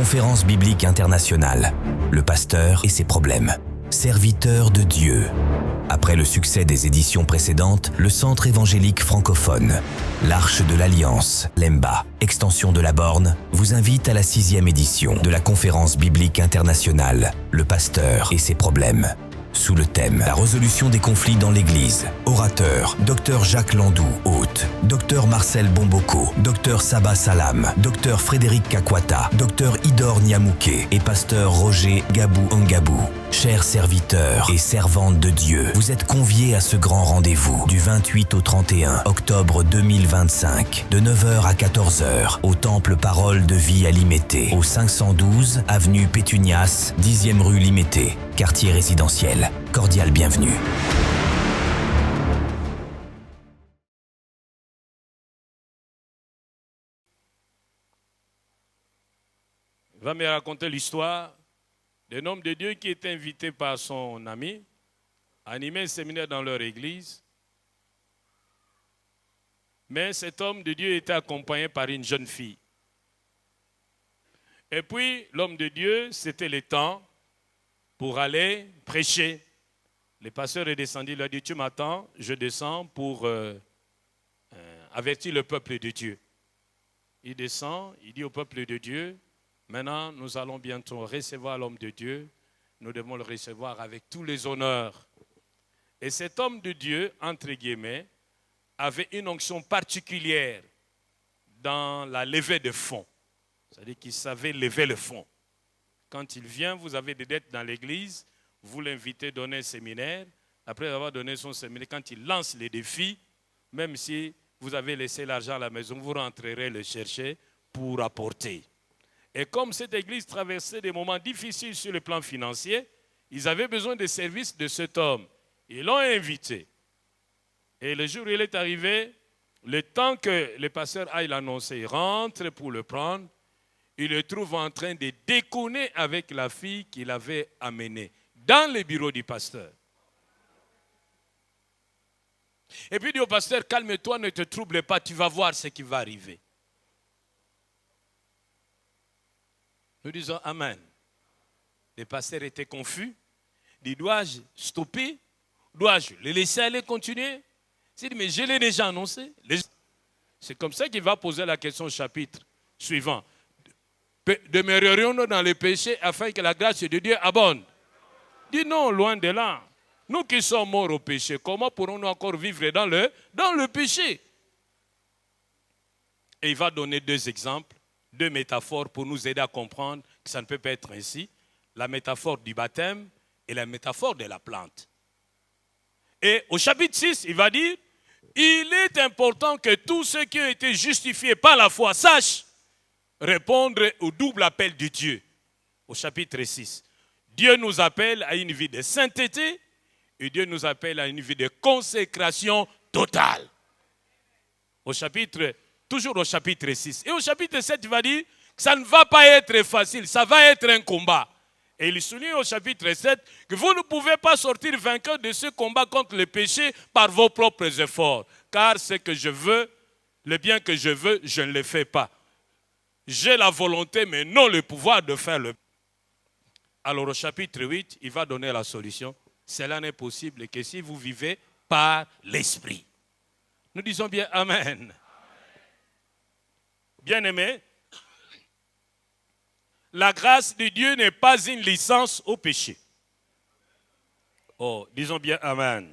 Conférence biblique internationale, le pasteur et ses problèmes. Serviteur de Dieu. Après le succès des éditions précédentes, le Centre évangélique francophone, l'Arche de l'Alliance, l'EMBA, extension de la Borne, vous invite à la 6e édition de la Conférence biblique internationale, le pasteur et ses problèmes. Sous le thème « La résolution des conflits dans l'Église », orateur, Dr Jacques Landou, hôte, Dr Marcel Bomboko, Dr Saba Salam, Dr Frédéric Kakwata, Dr Idor Nyamouké et Pasteur Roger Gabou Ngabou. Chers serviteurs et servantes de Dieu, vous êtes conviés à ce grand rendez-vous du 28 au 31 octobre 2025, de 9h à 14h, au Temple Parole de Vie à Limété, au 512 avenue Pétunias, 10e rue Limété, quartier résidentiel. Cordial bienvenue. Il va me raconter l'histoire d'un homme de Dieu qui était invité par son ami à animer un séminaire dans leur église. Mais cet homme de Dieu était accompagné par une jeune fille. Et puis, l'homme de Dieu, c'était le temps pour aller prêcher. Le pasteur est descendu, il lui a dit, tu m'attends, je descends pour avertir le peuple de Dieu. Il descend, il dit au peuple de Dieu, maintenant, nous allons bientôt recevoir l'homme de Dieu. Nous devons le recevoir avec tous les honneurs. Et cet homme de Dieu, entre guillemets, avait une onction particulière dans la levée de fonds. C'est-à-dire qu'il savait lever le fonds. Quand il vient, vous avez des dettes dans l'église, vous l'invitez à donner un séminaire. Après avoir donné son séminaire, quand il lance les défis, même si vous avez laissé l'argent à la maison, vous rentrerez le chercher pour apporter. Et comme cette église traversait des moments difficiles sur le plan financier, ils avaient besoin des services de cet homme. Ils l'ont invité. Et le jour où il est arrivé, le temps que le pasteur aille l'annoncer, il rentre pour le prendre, il le trouve en train de déconner avec la fille qu'il avait amenée dans le bureau du pasteur. Et puis il dit au pasteur, calme-toi, ne te trouble pas, tu vas voir ce qui va arriver. Nous disons Amen. Le pasteur était confus. Il dit, dois-je stopper? Dois-je le laisser aller continuer? Il dit, mais je l'ai déjà annoncé. C'est comme ça qu'il va poser la question au chapitre suivant. Demeurerions-nous dans le péché afin que la grâce de Dieu abonde? Dis non, loin de là. Nous qui sommes morts au péché, comment pourrons-nous encore vivre dans le péché? Et il va donner deux exemples. Deux métaphores pour nous aider à comprendre que ça ne peut pas être ainsi. La métaphore du baptême et la métaphore de la plante. Et au chapitre 6, il va dire, il est important que tous ceux qui ont été justifiés par la foi sachent répondre au double appel de Dieu. Au chapitre 6, Dieu nous appelle à une vie de sainteté et Dieu nous appelle à une vie de consécration totale. Toujours au chapitre 6. Et au chapitre 7, il va dire que ça ne va pas être facile, ça va être un combat. Et il souligne au chapitre 7 que vous ne pouvez pas sortir vainqueur de ce combat contre le péché par vos propres efforts. Car ce que je veux, le bien que je veux, je ne le fais pas. J'ai la volonté, mais non le pouvoir de faire le bien. Alors au chapitre 8, il va donner la solution. Cela n'est possible que si vous vivez par l'esprit. Nous disons bien Amen. Bien-aimés, la grâce de Dieu n'est pas une licence au péché. Oh, disons bien Amen.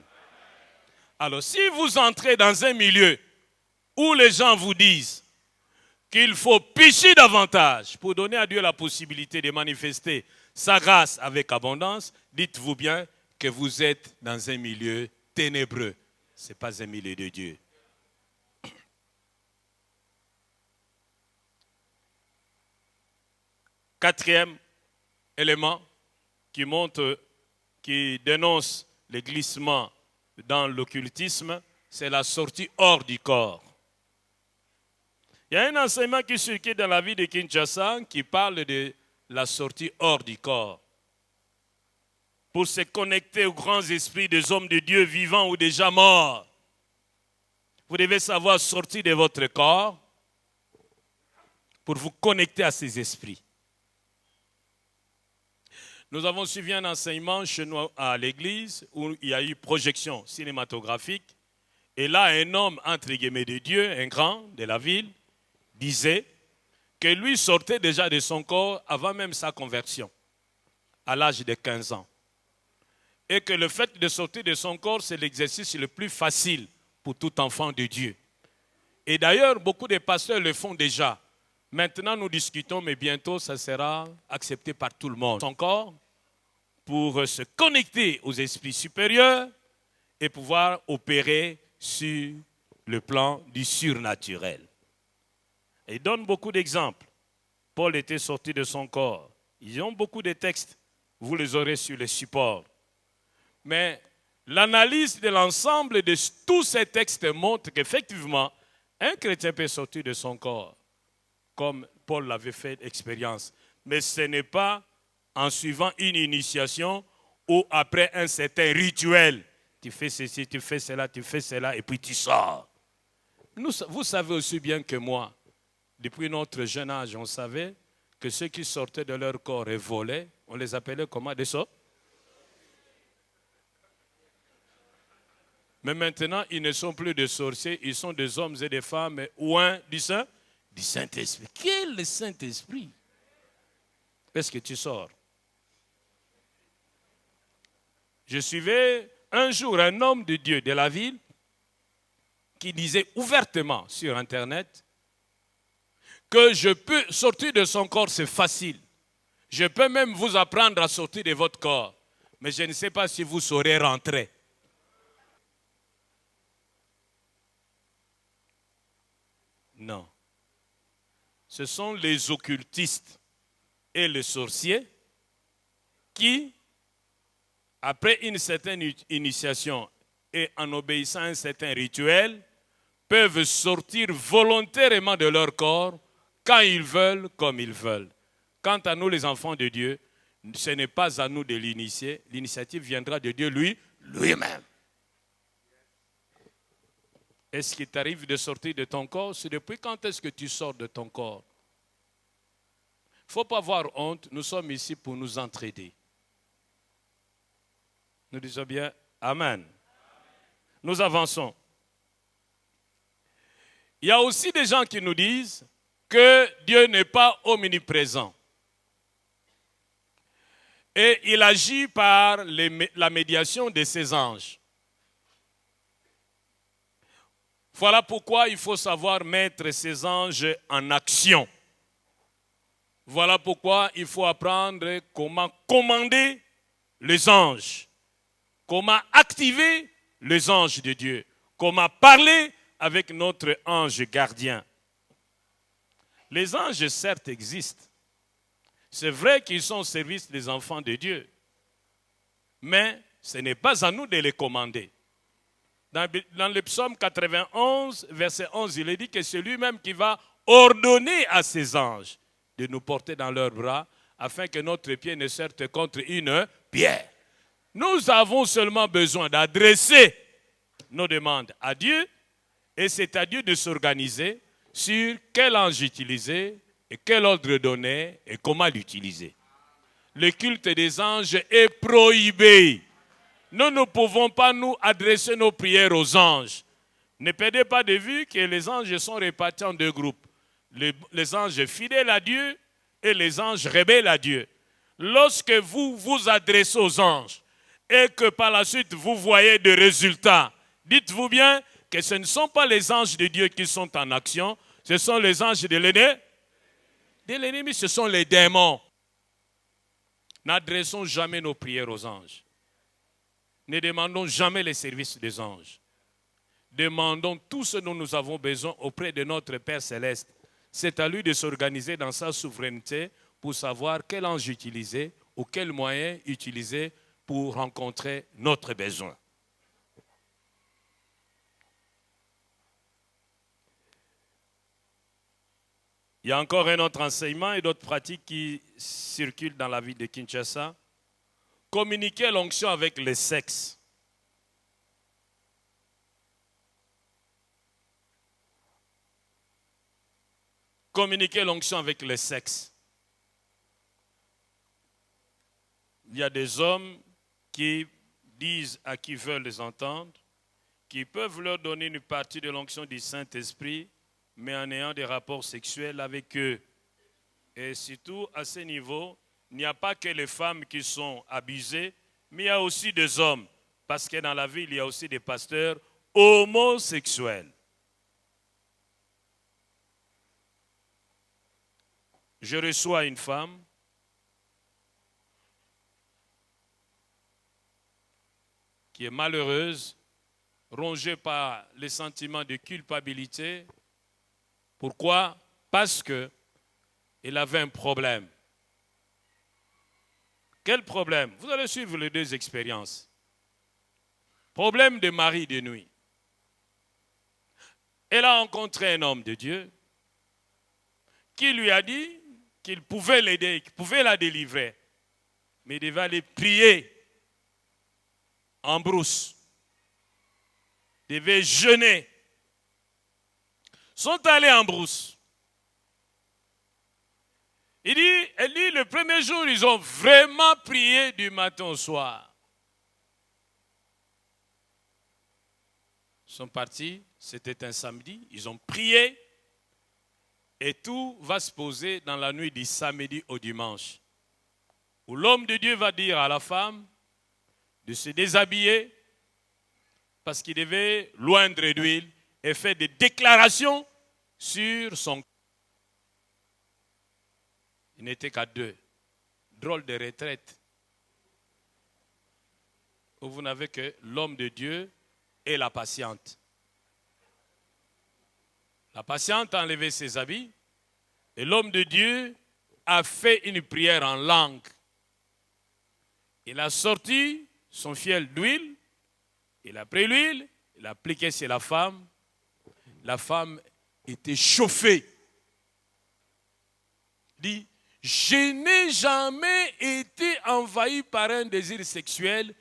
Alors, si vous entrez dans un milieu où les gens vous disent qu'il faut pécher davantage pour donner à Dieu la possibilité de manifester sa grâce avec abondance, dites-vous bien que vous êtes dans un milieu ténébreux. Ce n'est pas un milieu de Dieu. Quatrième élément qui dénonce le glissement dans l'occultisme, c'est la sortie hors du corps. Il y a un enseignement qui circule dans la vie de Kinshasa qui parle de la sortie hors du corps. Pour se connecter aux grands esprits des hommes de Dieu vivants ou déjà morts, vous devez savoir sortir de votre corps pour vous connecter à ces esprits. Nous avons suivi un enseignement chez nous à l'église où il y a eu projection cinématographique. Et là, un homme, entre guillemets, de Dieu, un grand de la ville, disait que lui sortait déjà de son corps avant même sa conversion, à l'âge de 15 ans. Et que le fait de sortir de son corps, c'est l'exercice le plus facile pour tout enfant de Dieu. Et d'ailleurs, beaucoup de pasteurs le font déjà. Maintenant, nous discutons, mais bientôt, ça sera accepté par tout le monde. Son corps, pour se connecter aux esprits supérieurs et pouvoir opérer sur le plan du surnaturel. Il donne beaucoup d'exemples. Paul était sorti de son corps. Ils ont beaucoup de textes. Vous les aurez sur les supports. Mais l'analyse de l'ensemble de tous ces textes montre qu'effectivement, un chrétien peut sortir de son corps, comme Paul l'avait fait expérience. Mais ce n'est pas en suivant une initiation ou après un certain rituel. Tu fais ceci, tu fais cela, et puis tu sors. Vous savez aussi bien que moi, depuis notre jeune âge, on savait que ceux qui sortaient de leur corps et volaient, on les appelait comment, des sorts? Mais maintenant, ils ne sont plus des sorciers, ils sont des hommes et des femmes oints du Saint-Esprit. Quel Saint-Esprit? Est-ce que tu sors? Je suivais un jour un homme de Dieu de la ville qui disait ouvertement sur Internet que je peux sortir de son corps, c'est facile. Je peux même vous apprendre à sortir de votre corps, mais je ne sais pas si vous saurez rentrer. Non. Ce sont les occultistes et les sorciers qui, après une certaine initiation et en obéissant à un certain rituel, peuvent sortir volontairement de leur corps quand ils veulent, comme ils veulent. Quant à nous, les enfants de Dieu, ce n'est pas à nous de l'initier. L'initiative viendra de Dieu lui-même. Est-ce qu'il t'arrive de sortir de ton corps? C'est depuis quand est-ce que tu sors de ton corps? Il ne faut pas avoir honte. Nous sommes ici pour nous entraider. Nous disons bien Amen. Nous avançons. Il y a aussi des gens qui nous disent que Dieu n'est pas omniprésent. Et il agit par la médiation de ses anges. Voilà pourquoi il faut savoir mettre ses anges en action. Voilà pourquoi il faut apprendre comment commander les anges, comment activer les anges de Dieu, comment parler avec notre ange gardien. Les anges, certes, existent. C'est vrai qu'ils sont au service des enfants de Dieu, mais ce n'est pas à nous de les commander. Dans le psaume 91, verset 11, il est dit que c'est lui-même qui va ordonner à ses anges de nous porter dans leurs bras afin que notre pied ne se heurte contre une pierre. Nous avons seulement besoin d'adresser nos demandes à Dieu et c'est à Dieu de s'organiser sur quel ange utiliser et quel ordre donner et comment l'utiliser. Le culte des anges est prohibé. Nous ne pouvons pas nous adresser nos prières aux anges. Ne perdez pas de vue que les anges sont répartis en deux groupes. Les anges fidèles à Dieu et les anges rebelles à Dieu. Lorsque vous vous adressez aux anges et que par la suite vous voyez des résultats, dites-vous bien que ce ne sont pas les anges de Dieu qui sont en action, ce sont les anges de l'ennemi, ce sont les démons. N'adressons jamais nos prières aux anges. Ne demandons jamais les services des anges. Demandons tout ce dont nous avons besoin auprès de notre Père Céleste. C'est à lui de s'organiser dans sa souveraineté pour savoir quel ange utiliser ou quel moyen utiliser pour rencontrer notre besoin. Il y a encore un autre enseignement et d'autres pratiques qui circulent dans la ville de Kinshasa. Communiquer l'onction avec le sexe. Communiquer l'onction avec le sexe. il y a des hommes qui disent à qui veulent les entendre, qui peuvent leur donner une partie de l'onction du Saint-Esprit, mais en ayant des rapports sexuels avec eux. Et surtout, à ce niveau, il n'y a pas que les femmes qui sont abusées, mais il y a aussi des hommes. Parce que dans la ville, il y a aussi des pasteurs homosexuels. Je reçois une femme qui est malheureuse, rongée par les sentiments de culpabilité. Pourquoi? Parce qu'elle avait un problème. Quel problème? Vous allez suivre les deux expériences. Problème de mari de nuit. Elle a rencontré un homme de Dieu qui lui a dit qu'il pouvait l'aider, qu'il pouvait la délivrer. Mais il devait aller prier en brousse. Il devait jeûner. Ils sont allés en brousse. Elle dit, le premier jour, ils ont vraiment prié du matin au soir. Ils sont partis, c'était un samedi, ils ont prié et tout va se poser dans la nuit du samedi au dimanche. Où l'homme de Dieu va dire à la femme de se déshabiller parce qu'il devait loindre d'huile et faire des déclarations sur son corps. Il n'était qu'à deux. Drôle de retraite. Où vous n'avez que l'homme de Dieu et la patiente. La patiente a enlevé ses habits et l'homme de Dieu a fait une prière en langue. Il a sorti son fiel d'huile, il a pris l'huile, il a appliqué sur la femme. La femme était chauffée. Il dit, je n'ai jamais été envahi par un désir sexuel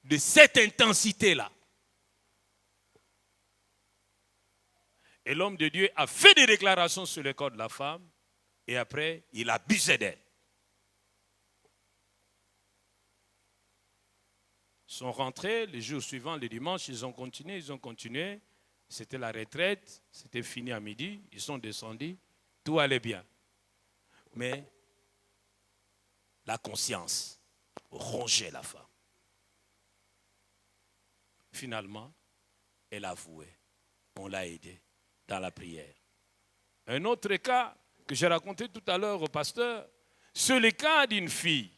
de cette intensité-là. Et l'homme de Dieu a fait des déclarations sur le corps de la femme et après, il abusait d'elle. Ils sont rentrés, les jours suivants, le dimanche, ils ont continué. C'était la retraite, c'était fini à midi, ils sont descendus, tout allait bien. Mais la conscience rongeait la femme. Finalement, elle avouait, on l'a aidée dans la prière. Un autre cas que j'ai raconté tout à l'heure au pasteur, c'est le cas d'une fille,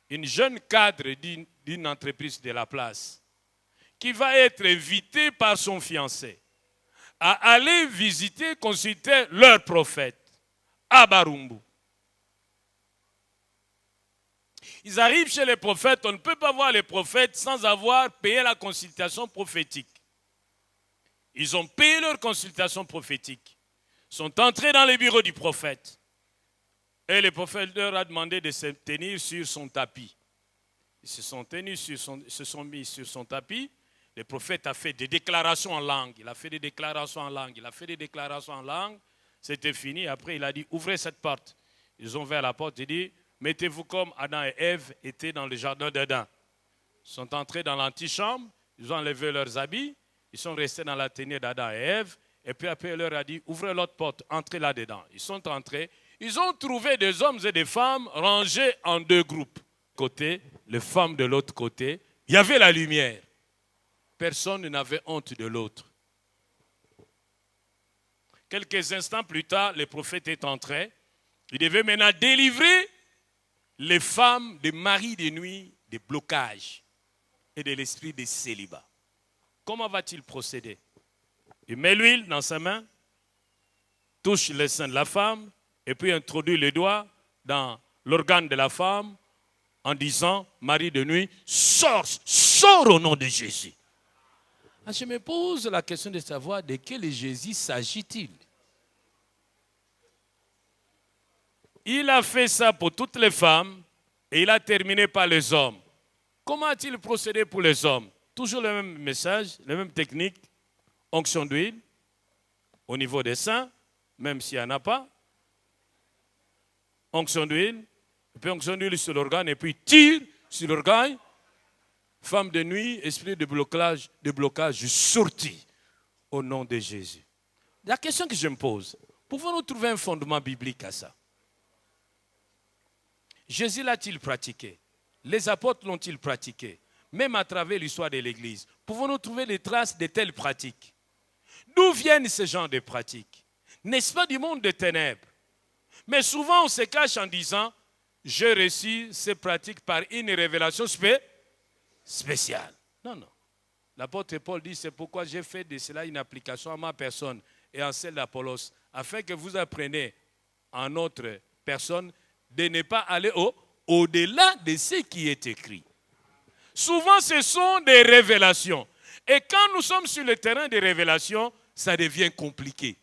une jeune cadre d'une entreprise de la place, qui va être invitée par son fiancé à aller visiter, consulter leur prophète, à Barumbu. Ils arrivent chez les prophètes, on ne peut pas voir les prophètes sans avoir payé la consultation prophétique. Ils ont payé leur consultation prophétique. Ils sont entrés dans les bureaux du prophète. Et le prophète leur a demandé de se tenir sur son tapis. Ils se sont mis sur son tapis. Le prophète a fait des déclarations en langue. Il a fait des déclarations en langue. C'était fini. Après, il a dit, ouvrez cette porte. Ils ont ouvert la porte. Il dit, mettez-vous comme Adam et Ève étaient dans le jardin d'Éden. Ils sont entrés dans l'antichambre. Ils ont enlevé leurs habits. Ils sont restés dans la tenue d'Adam et Ève. Et puis après, il leur a dit, ouvrez l'autre porte, entrez là-dedans. Ils sont entrés. Ils ont trouvé des hommes et des femmes rangés en deux groupes. Côté, les femmes de l'autre côté. Il y avait la lumière. Personne n'avait honte de l'autre. Quelques instants plus tard, le prophète est entré. Il devait maintenant délivrer les femmes des maris de nuit des blocages et de l'esprit de célibat. Comment va-t-il procéder? Il met l'huile dans sa main, touche le sein de la femme et puis introduit le doigt dans l'organe de la femme en disant, mari de nuit, sors au nom de Jésus. Je me pose la question de savoir de quel Jésus s'agit-il. Il a fait ça pour toutes les femmes et il a terminé par les hommes. Comment a-t-il procédé pour les hommes? Toujours le même message, la même technique, onction d'huile, au niveau des seins, même s'il n'y en a pas. Onction d'huile, Et puis onction d'huile sur l'organe et puis tire sur l'organe. Femme de nuit, esprit de blocage sorti au nom de Jésus. La question que je me pose, pouvons-nous trouver un fondement biblique à ça? Jésus l'a-t-il pratiqué? Les apôtres l'ont-ils pratiqué? Même à travers l'histoire de l'Église, pouvons-nous trouver des traces de telles pratiques? D'où viennent ces genres de pratiques? N'est-ce pas du monde des ténèbres? Mais souvent on se cache en disant, j'ai reçu ces pratiques par une révélation spéciale. Non, non. L'apôtre Paul dit, c'est pourquoi j'ai fait de cela une application à ma personne et en celle d'Apollos, afin que vous appreniez en notre personne de ne pas aller au-delà de ce qui est écrit. Souvent, ce sont des révélations. Et quand nous sommes sur le terrain des révélations, ça devient compliqué.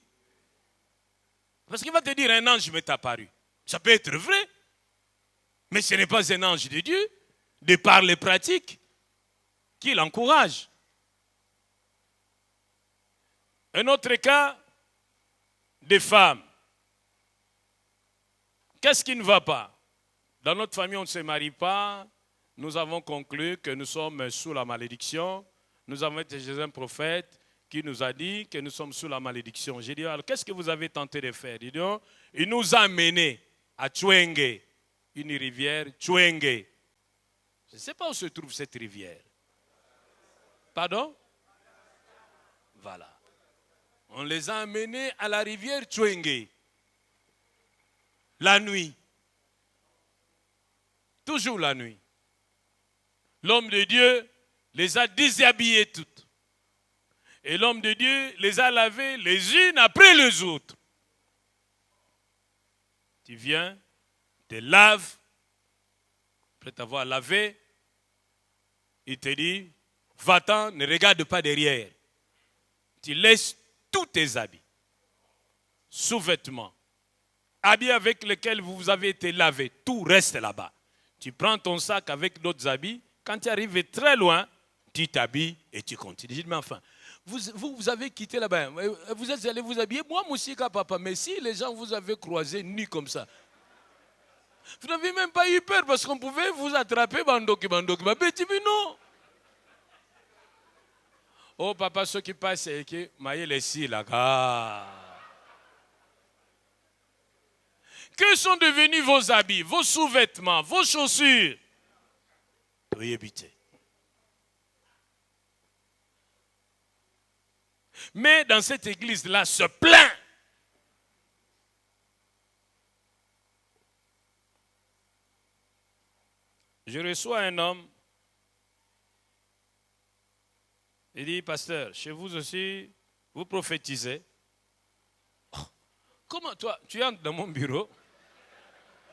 Parce qu'il va te dire, un ange m'est apparu. Ça peut être vrai, mais ce n'est pas un ange de Dieu, de par les pratiques qu'il encourage. Un autre cas, des femmes. Qu'est-ce qui ne va pas? Dans notre famille, on ne se marie pas. Nous avons conclu que nous sommes sous la malédiction. Nous avons été chez un prophète qui nous a dit que nous sommes sous la malédiction. J'ai dit, alors qu'est-ce que vous avez tenté de faire? Il nous a menés à Chwenge, une rivière, Chwenge. Je ne sais pas où se trouve cette rivière. Pardon? Voilà. On les a amenés à la rivière Chwenge. La nuit. Toujours la nuit. L'homme de Dieu les a déshabillées toutes. Et l'homme de Dieu les a lavées les unes après les autres. Tu viens, te laves, après t'avoir lavé, il te dit, va-t'en, ne regarde pas derrière. Tu laisses tous tes habits, sous-vêtements, habits avec lesquels vous avez été lavé, tout reste là-bas. Tu prends ton sac avec d'autres habits, quand tu arrives très loin, tu t'habilles et tu continues. Je dis, mais enfin, vous avez quitté là-bas, vous êtes allé vous habiller, moi aussi, papa, mais si les gens vous avaient croisé nus comme ça, vous n'avez même pas eu peur parce qu'on pouvait vous attraper, bandoki, mais petit, non. Oh papa, ce qui passe, c'est que maïe les si là. Que sont devenus vos habits, vos sous-vêtements, vos chaussures? Veuillez éviter. Mais dans cette église-là, se plaint. Je reçois un homme. Il dit, pasteur, chez vous aussi, vous prophétisez. Oh, comment toi, tu entres dans mon bureau,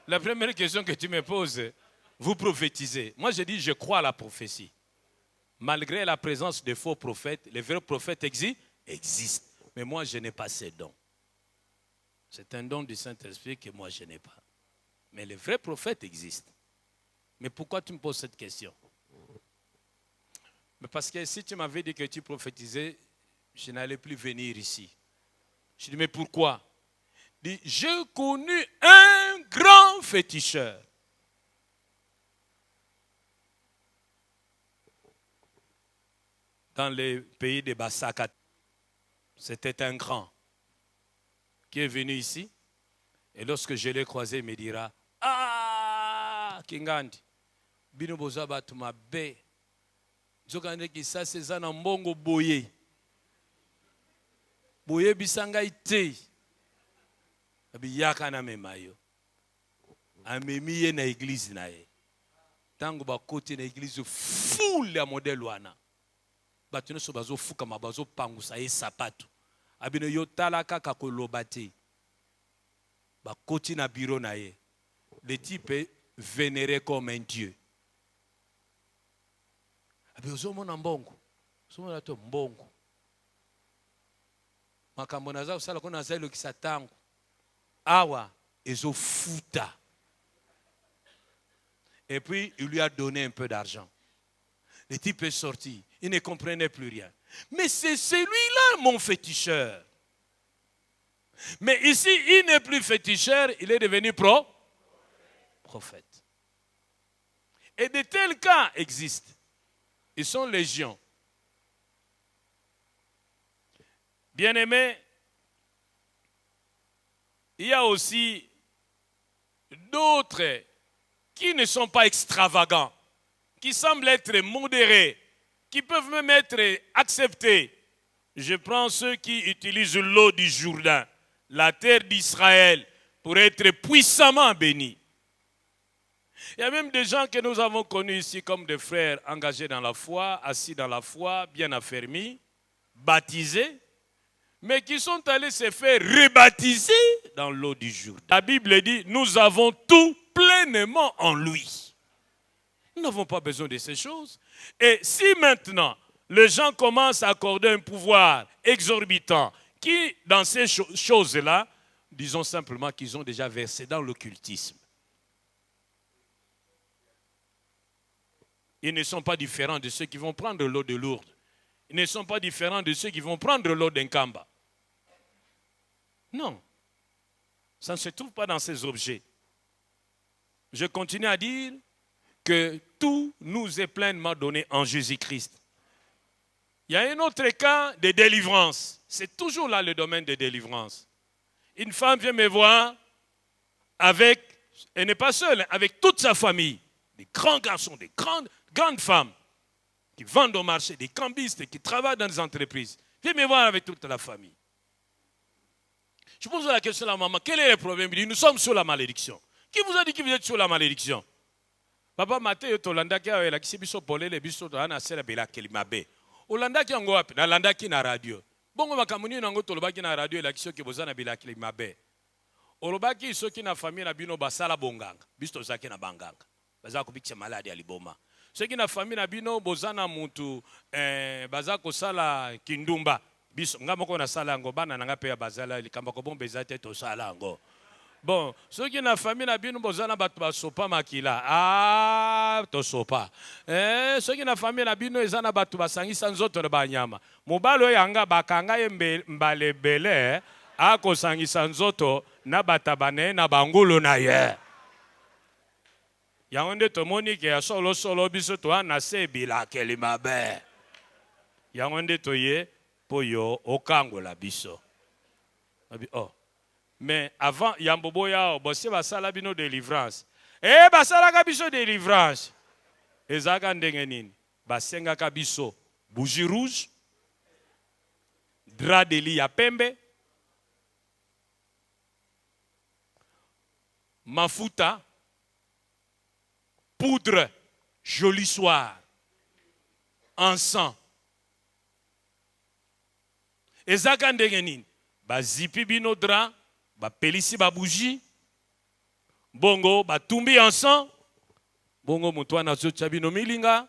la première question que tu me poses, vous prophétisez. Moi, je dis, je crois à la prophétie. Malgré la présence de faux prophètes, les vrais prophètes existent. Mais moi, je n'ai pas ces dons. C'est un don du Saint-Esprit que moi, je n'ai pas. Mais les vrais prophètes existent. Mais pourquoi tu me poses cette question? Mais parce que si tu m'avais dit que tu prophétisais, je n'allais plus venir ici. Je dis, mais pourquoi? Il dit, j'ai connu un grand féticheur. Dans les pays de Bassakat, c'était un grand qui est venu ici. Et lorsque je l'ai croisé, il me dira, ah, Kingandi, bino bozaba tumabe. Zokande ki sa seza na mbongo boye. Boye bisanga ite. Abi yaka na memayo. Amemiye na église na ye. Tango ba côté na église full ya modèle wana. Batu so bazo fuka mabazo pangusa ye sapatu. Abino yo talaka ka koloba te. Ba côté na bureau na ye. Le type est vénéré comme un dieu. Uzomona mbongo. Uzomona to mbongo. Makambo naza usala kona zailo kisatangu. Awa ezo futa. Et puis il lui a donné un peu d'argent. Le type est sorti, il ne comprenait plus rien. Mais c'est celui-là mon féticheur. Mais ici, il n'est plus féticheur, il est devenu prophètes. Et de tels cas existent. Ils sont légion. Bien-aimés, il y a aussi d'autres qui ne sont pas extravagants, qui semblent être modérés, qui peuvent même être acceptés. Je prends ceux qui utilisent l'eau du Jourdain, la terre d'Israël, pour être puissamment bénis. Il y a même des gens que nous avons connus ici comme des frères engagés dans la foi, assis dans la foi, bien affermis, baptisés, mais qui sont allés se faire rebaptiser dans l'eau du Jourdain. La Bible dit, nous avons tout pleinement en lui. Nous n'avons pas besoin de ces choses. Et si maintenant, les gens commencent à accorder un pouvoir exorbitant, qui, dans ces choses-là, disons simplement qu'ils ont déjà versé dans l'occultisme. Ils ne sont pas différents de ceux qui vont prendre l'eau de Lourdes. Ils ne sont pas différents de ceux qui vont prendre l'eau d'Enkamba. Non. Ça ne se trouve pas dans ces objets. Je continue à dire que tout nous est pleinement donné en Jésus-Christ. Il y a un autre cas de délivrance. C'est toujours là le domaine de délivrance. Une femme vient me voir avec, elle n'est pas seule, avec toute sa famille. Des grands garçons, des grandes femmes qui vendent au marché, des cambistes qui travaillent dans des entreprises. Viens me voir avec toute la famille. Je pose la question à la maman, quel est le problème? Il dit, nous sommes sous la malédiction. Qui vous a dit que vous êtes sous la malédiction? Papa Mathieu Tolanda qui a la kibiso polele biso ana sera bela kelimabe. Olanda ki ngo wapi? Na landa ki na radio. Bongo makamuni nango tolobaki na radio la kisio ke bozana bela kelimabe. Olobaki soki na famille na bino basala bonganga. Biso zaki na banganga. Baza ko bikisa maladi ya liboma. Soki na famille na bino bozana muntu baza ko sala kindumba. Biso ngamoko na sala ngo bana nanga pe ya bazala likamba ko bombe zate to sala ngo. Bon, ceux qui na famille na bino bozana batu basopa makila. Ah, to sopa. Ceux qui na famille na bino ezana batu basangisa nzoto na banyama. Mobalo yanga bakanga mbale bele ako sangisa nzoto na batabane na bangulu na ye. Yangonde tomoni ke ya solo biso to na sebila kelimabe. Yangonde toye poyo okangola biso. Oh. Mais avant, Yambobo Yao, Bossi Basala Bino délivrance. Basala Kabiso délivrance. Ezaga Ndengenin, Basenga Kabiso, bougie rouge, drap de lit à pembe, mafuta, poudre, joli soir, encens. Ezaga Ndengenin, Bazipi Bino drap, ba pelisi ba bougie bongo ba tumbi ensemble bongo mutwana zocha bino milinga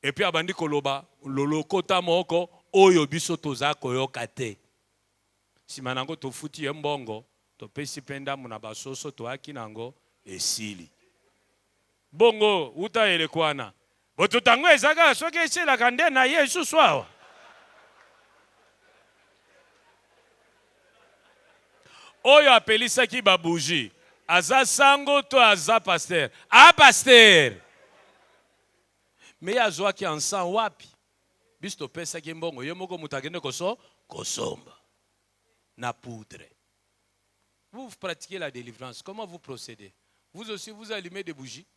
et puis abandi koloba lolo kota moko oyo biso toza koyoka te simanango to futi mbongo to pesi penda muna basoso to akinango esili bongo uta elekwana boto tango ezaka soki esela kande na Yesu swawa. Oyo apelisaki ba bougie. Aza sango to aza pasteur. Ah pasteur. Mais azwa ki ensemble wapi. Bisto pesa ki mbongo yemoko mutagende kosomba. Na poudre. Vous pratiquez la délivrance. Comment vous procédez? Vous aussi vous allumez des bougies.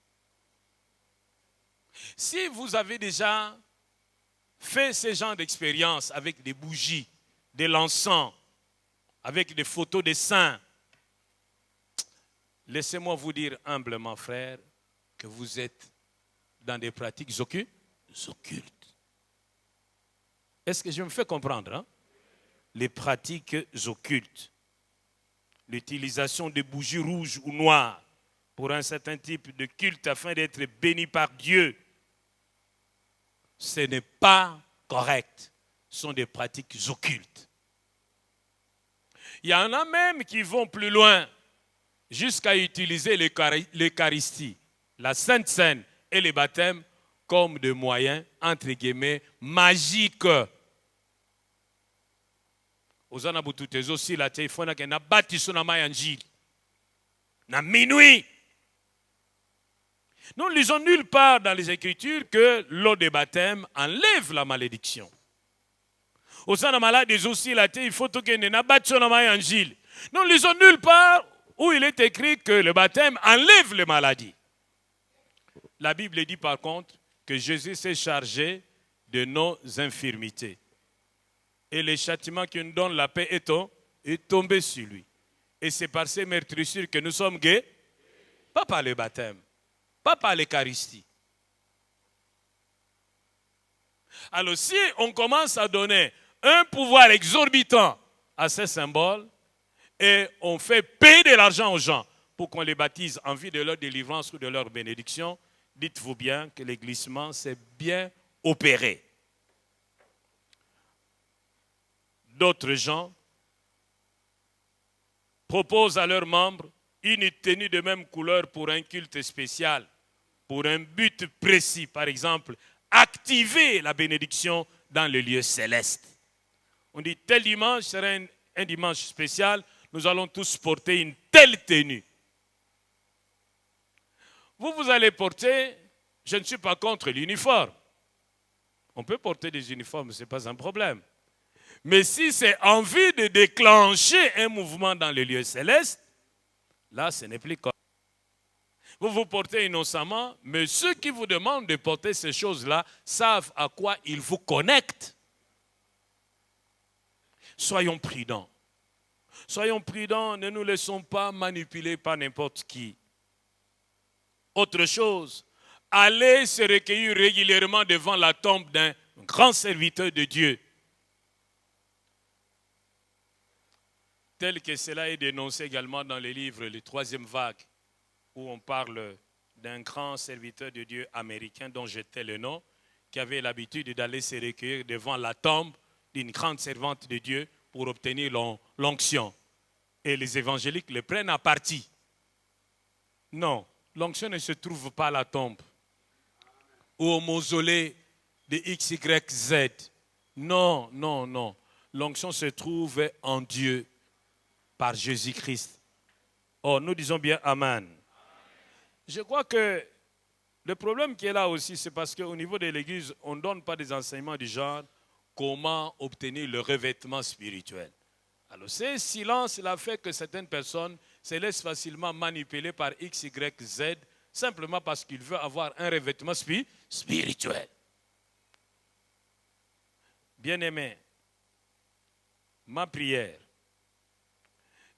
Si vous avez déjà fait ce genre d'expérience avec des bougies, de l'encens, avec des photos des saints. Laissez-moi vous dire humblement, frère, que vous êtes dans des pratiques occultes. Est-ce que je me fais comprendre? Hein? Les pratiques occultes. L'utilisation de bougies rouges ou noires pour un certain type de culte afin d'être béni par Dieu. Ce n'est pas correct. Ce sont des pratiques occultes. Il y en a même qui vont plus loin jusqu'à utiliser l'Eucharistie, la Sainte Seine et les baptêmes comme des moyens, entre guillemets, magiques. Ozana bututezo si la téléphone ke na batiso na mayanjili. Na minuit. Nous ne lisons nulle part dans les Écritures que l'eau de baptême enlève la malédiction. Au sein de la maladie des aussi, il faut que nous angile. Nous ne lisons nulle part où il est écrit que le baptême enlève les maladies. La Bible dit par contre que Jésus s'est chargé de nos infirmités. Et le châtiment qui nous donne la paix est tombé sur lui. Et c'est par ces meurtrissures que nous sommes guéris, pas par le baptême, pas par l'Eucharistie. Alors si on commence à donner un pouvoir exorbitant à ces symboles et on fait payer de l'argent aux gens pour qu'on les baptise en vue de leur délivrance ou de leur bénédiction, dites-vous bien que le glissement s'est bien opéré. D'autres gens proposent à leurs membres une tenue de même couleur pour un culte spécial, pour un but précis. Par exemple, activer la bénédiction dans le lieu céleste. On dit tel dimanche sera un dimanche spécial, nous allons tous porter une telle tenue. Vous allez porter, je ne suis pas contre l'uniforme. On peut porter des uniformes, ce n'est pas un problème. Mais si c'est en vue de déclencher un mouvement dans le lieu céleste, là, ce n'est plus comme. Vous portez innocemment, mais ceux qui vous demandent de porter ces choses-là savent à quoi ils vous connectent. Soyons prudents. Soyons prudents, ne nous laissons pas manipuler par n'importe qui. Autre chose, allez se recueillir régulièrement devant la tombe d'un grand serviteur de Dieu. Tel que cela est dénoncé également dans les livres Les Troisième Vague, où on parle d'un grand serviteur de Dieu américain dont j'étais le nom, qui avait l'habitude d'aller se recueillir devant la tombe d'une grande servante de Dieu pour obtenir l'onction. Et les évangéliques le prennent à partie. Non, l'onction ne se trouve pas à la tombe ou au mausolée de XYZ. Non, non, non. L'onction se trouve en Dieu par Jésus-Christ. Oh, nous disons bien Amen. Je crois que le problème qui est là aussi, c'est parce qu'au niveau de l'Église, on ne donne pas des enseignements du genre comment obtenir le revêtement spirituel. Alors, ce silence-là fait que certaines personnes se laissent facilement manipuler par X, Y, Z, simplement parce qu'ils veulent avoir un revêtement spirituel. Bien-aimés, ma prière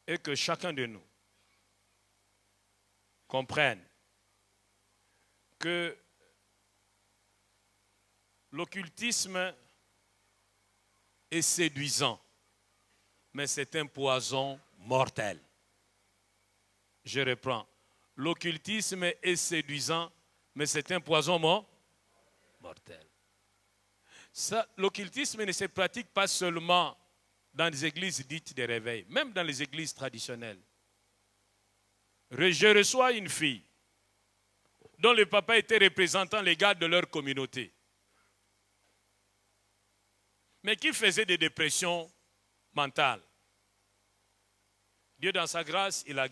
est que chacun de nous comprenne que l'occultisme est séduisant, mais c'est un poison mortel. Je reprends. L'occultisme est séduisant, mais c'est un poison mortel. L'occultisme ne se pratique pas seulement dans les églises dites de réveil, même dans les églises traditionnelles. Je reçois une fille dont le papa était représentant légal de leur communauté, mais qui faisait des dépressions mentales. Dieu, dans sa grâce, il a.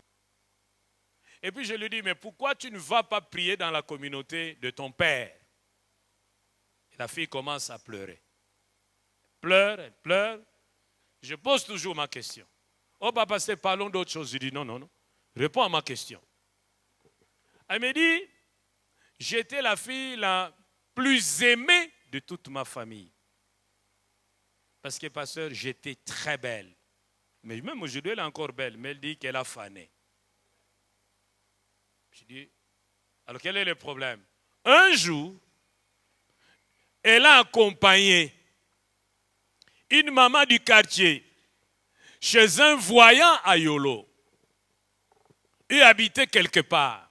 Et puis je lui dis, mais pourquoi tu ne vas pas prier dans la communauté de ton père? Et la fille commence à pleurer. Elle pleure. Je pose toujours ma question. Oh papa, parlons d'autre chose. Je dis non, non, non. Réponds à ma question. Elle me dit, j'étais la fille la plus aimée de toute ma famille. Parce que, pasteur, j'étais très belle. Mais même aujourd'hui, elle est encore belle, mais elle dit qu'elle a fané. Je dis, alors quel est le problème? Un jour, elle a accompagné une maman du quartier chez un voyant à Yolo. Il habitait quelque part.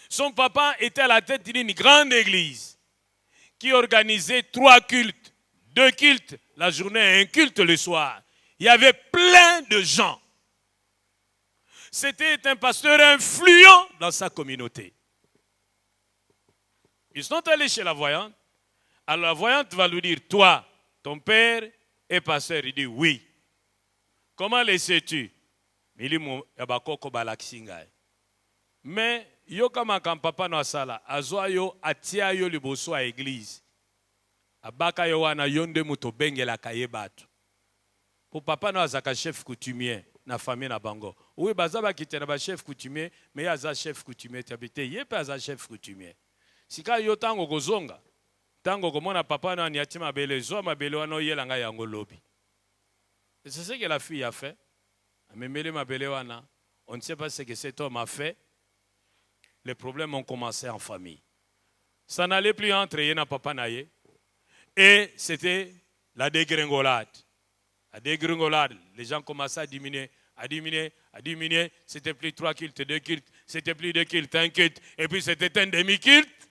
Son papa était à la tête d'une grande église qui organisait 3 cultes, 2 cultes la journée et 1 culte le soir. Il y avait plein de gens. C'était un pasteur influent dans sa communauté. Ils sont allés chez la voyante. Alors la voyante va lui dire, toi, ton père est pasteur. Il dit, oui. Comment le sais-tu? Il dit, Mais yo kama kan papa no asala, azwa yo atia yo liboso a église. Abaka yo wana yonde muto bengela kaye batu. Pour papa no azaka chef coutumier na famille na bango. Oui, bazaba kitena ba chef coutumier, mais aza chef coutumier tabité, yepe aza chef coutumier. Sika yo tango kozonga, tango komona papa no aniati mabele, zo mabele wana yelanga yango lobi. Et c'est ce que la fille a fait. Amemele mabele wana, on ne sait pas ce que cet homme a fait. Les problèmes ont commencé en famille. Ça n'allait plus entre Yena Papa Naye. Et c'était la dégringolade. La dégringolade, les gens commençaient à diminuer, à diminuer, à diminuer. C'était plus 3 cultes, 2 cultes, c'était plus 2 cultes, 1 culte. Et puis c'était un demi-culte.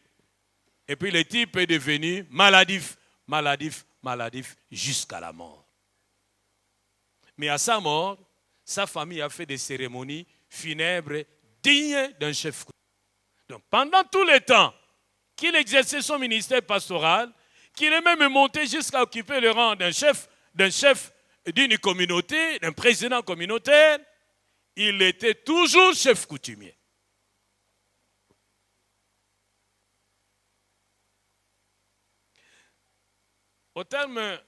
Et puis le type est devenu maladif, maladif, maladif, jusqu'à la mort. Mais à sa mort, sa famille a fait des cérémonies funèbres dignes d'un chef. Donc, pendant tout le temps qu'il exerçait son ministère pastoral, qu'il est même monté jusqu'à occuper le rang d'un chef d'une communauté, d'un président communautaire, il était toujours chef coutumier. Au terme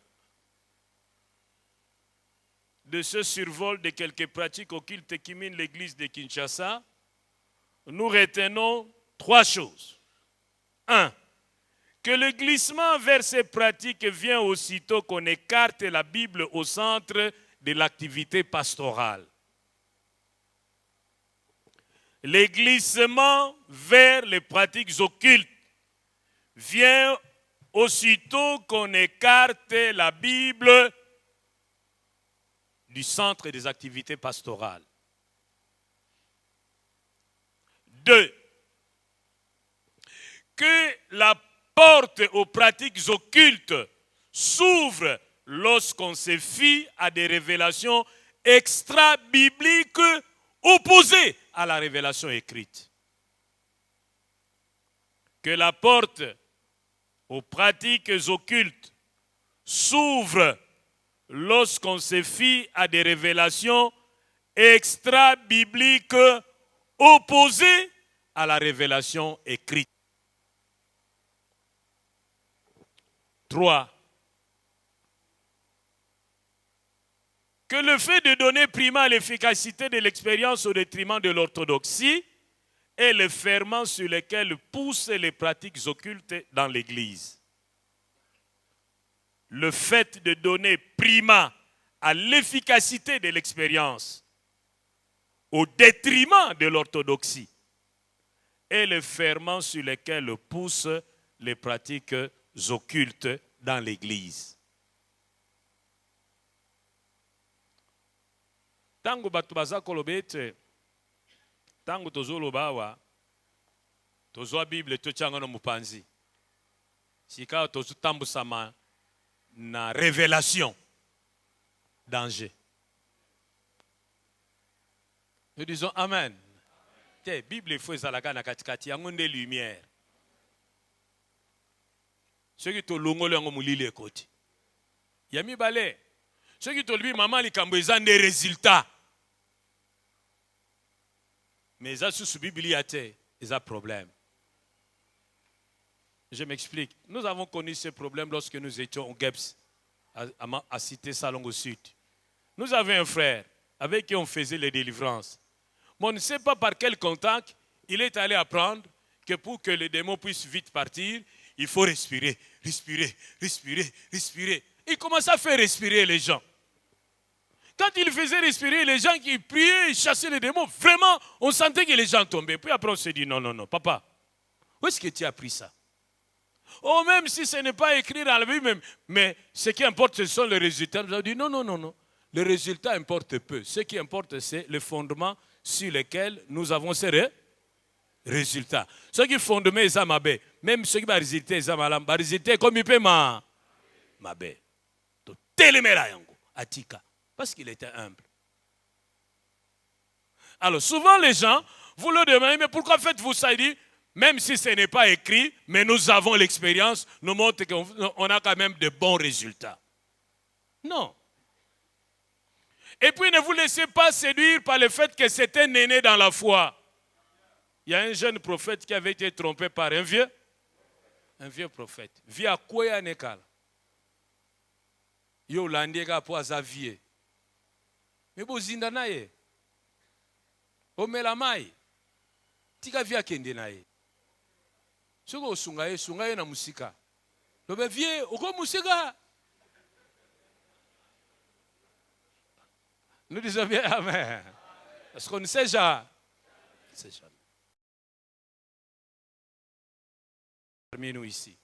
de ce survol de quelques pratiques occultes qui minent l'église de Kinshasa, nous retenons 3 choses. 1. Que le glissement vers ces pratiques vient aussitôt qu'on écarte la Bible au centre de l'activité pastorale. Le glissement vers les pratiques occultes vient aussitôt qu'on écarte la Bible du centre des activités pastorales. 2. Que la porte aux pratiques occultes s'ouvre lorsqu'on se fie à des révélations extra-bibliques opposées à la révélation écrite. Que la porte aux pratiques occultes s'ouvre lorsqu'on se fie à des révélations extra-bibliques opposées à la révélation écrite. 3. Que le fait de donner primat à l'efficacité de l'expérience au détriment de l'orthodoxie est le ferment sur lequel poussent les pratiques occultes dans l'Église. Le fait de donner primat à l'efficacité de l'expérience au détriment de l'orthodoxie est le ferment sur lequel poussent les pratiques occultes dans l'Église. Tango batu baza kolobete, tango tozoloba awa, tozwa Bible totyanga no mupanzi. Sika tozutambusama na révélation, danger. Nous disons Amen. La Bible faut ezalaka na katikati yango nde lumière. Ceux qui te longolent en moulili ekoti. Yami balé. Ceux qui te lui maman likambo ezan des résultats. Mais ça sous Bible y a un problème. Je m'explique. Nous avons connu ce problème lorsque nous étions au GEPS, à Cité Salon au Sud. Nous avions un frère avec qui on faisait les délivrances. Mais on ne sait pas par quel contact il est allé apprendre que pour que les démons puissent vite partir, il faut respirer, respirer, respirer, respirer. Il commençait à faire respirer les gens. Quand il faisait respirer les gens qui priaient et chassaient les démons, vraiment, on sentait que les gens tombaient. Puis après, on s'est dit, non, non, non, papa, où est-ce que tu as appris ça? Oh, même si ce n'est pas écrit dans la Bible, mais ce qui importe, ce sont les résultats. Nous avons dit, non, non, non, non. Les résultats importent peu. Ce qui importe, c'est le fondement sur lequel nous avons ces résultats. Ceux qui fondent les amabé, même ceux qui ont résulté les amalam, résulté comme il peut mabé. Téléméra yango, atika. Parce qu'il était humble. Alors, souvent les gens, vous le demandez, mais pourquoi faites-vous ça? Il dit, même si ce n'est pas écrit, mais nous avons l'expérience, nous montre qu'on a quand même de bons résultats. Non. Et puis, ne vous laissez pas séduire par le fait que c'est un aîné dans la foi. Il y a un jeune prophète qui avait été trompé par un vieux prophète. Via quoi nekal? Yo landega po azavie. Mais bozinda naye. Omela mai. Tika via kende naye. Soko sungaye na musika. Lobe vie, oko musika. Nous disons bien amen. Parce qu'on ne sait jamais. Parmi nous ici,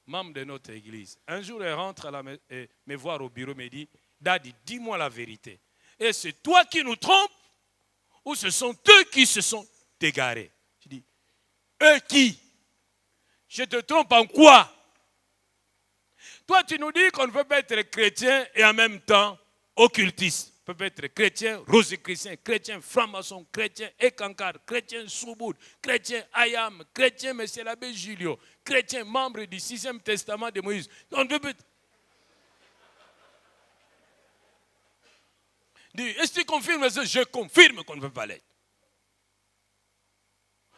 membre de notre église, un jour elle rentre me voir au bureau, me dit, Daddy, dis-moi la vérité. Et c'est toi qui nous trompes ou ce sont eux qui se sont égarés? Je dis, eux qui? Je te trompe en quoi? Toi, tu nous dis qu'on ne peut pas être chrétien et en même temps occultiste. On peut être chrétien, rosicrucien, chrétien, franc-maçon, chrétien, écancard, chrétien, souboud, chrétien, ayam, chrétien, monsieur l'abbé Julio, chrétien, membre du 6e testament de Moïse. On ne peut... Dis, est-ce que tu confirmes ça? Je confirme qu'on ne peut pas l'être.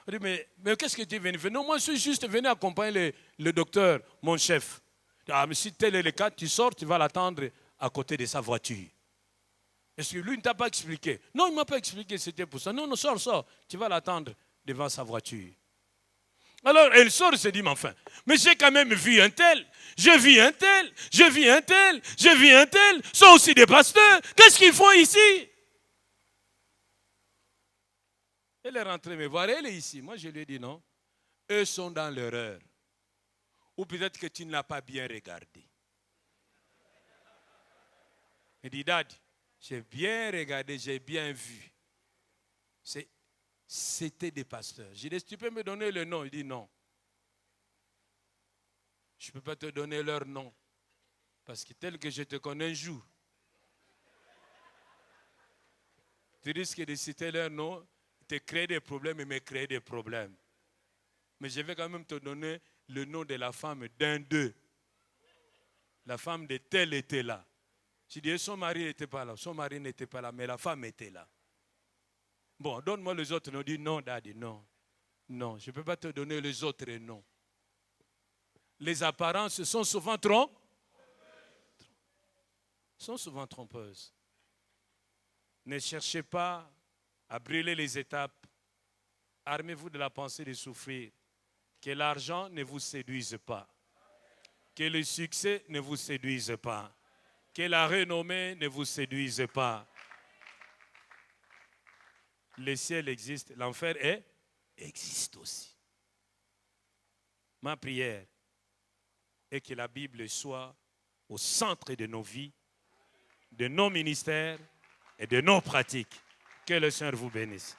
On dit, mais qu'est-ce que tu es venu faire? Non, moi je suis juste venu accompagner le docteur, mon chef. Ah, mais si tel est le cas, tu sors, tu vas l'attendre à côté de sa voiture. Est-ce que lui ne t'a pas expliqué? Non, il ne m'a pas expliqué, c'était pour ça. Non, sors, tu vas l'attendre devant sa voiture. Alors, elle sort et se dit, mais enfin, mais j'ai quand même vu un tel, je vis un tel, sont aussi des pasteurs. Qu'est-ce qu'ils font ici? Elle est rentrée me voir, elle est ici. Moi, je lui ai dit non. Eux sont dans l'erreur. Ou peut-être que tu ne l'as pas bien regardé. Elle dit, Dad, j'ai bien regardé, j'ai bien vu. C'était des pasteurs. J'ai dit, tu peux me donner le nom? Il dit non. Je ne peux pas te donner leur nom. Parce que tel que je te connais un jour, tu risques de citer leur nom, te créer des problèmes et me créer des problèmes. Mais je vais quand même te donner le nom de la femme d'un d'eux. La femme de tel était là. Je dis, son mari n'était pas là. Son mari n'était pas là, mais la femme était là. Bon, donne-moi les autres noms. Il dit, non, Daddy, non. Non, je ne peux pas te donner les autres noms. Les apparences sont souvent trompeuses. Ne cherchez pas à brûler les étapes. Armez-vous de la pensée de souffrir. Que l'argent ne vous séduise pas. Que le succès ne vous séduise pas. Que la renommée ne vous séduise pas. Le ciel existe, l'enfer existe aussi. Ma prière est que la Bible soit au centre de nos vies, de nos ministères et de nos pratiques. Que le Seigneur vous bénisse.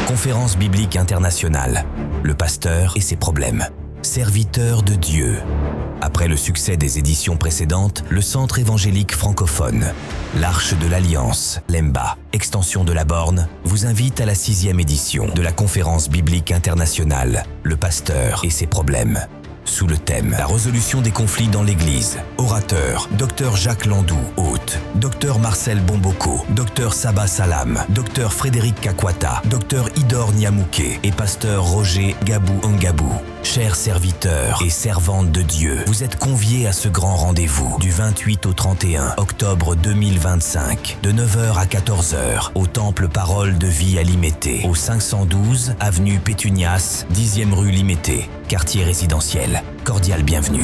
Conférence biblique internationale. Le pasteur et ses problèmes. Serviteur de Dieu. Après le succès des éditions précédentes, le Centre évangélique francophone, l'Arche de l'Alliance, l'EMBA, extension de la Borne, vous invite à la 6e édition de la Conférence biblique internationale, le pasteur et ses problèmes. Sous le thème « La résolution des conflits dans l'Église », orateur, Dr Jacques Landou, hôte, Dr Marcel Bomboko, Dr Saba Salam, Dr Frédéric Kakwata, Dr Idor Nyamouké et Pasteur Roger Gabou Ngabou. Chers serviteurs et servantes de Dieu, vous êtes conviés à ce grand rendez-vous du 28 au 31 octobre 2025, de 9h à 14h, au Temple Parole de Vie à Limété, au 512 avenue Pétunias, 10e rue Limété, quartier résidentiel. Cordial bienvenue.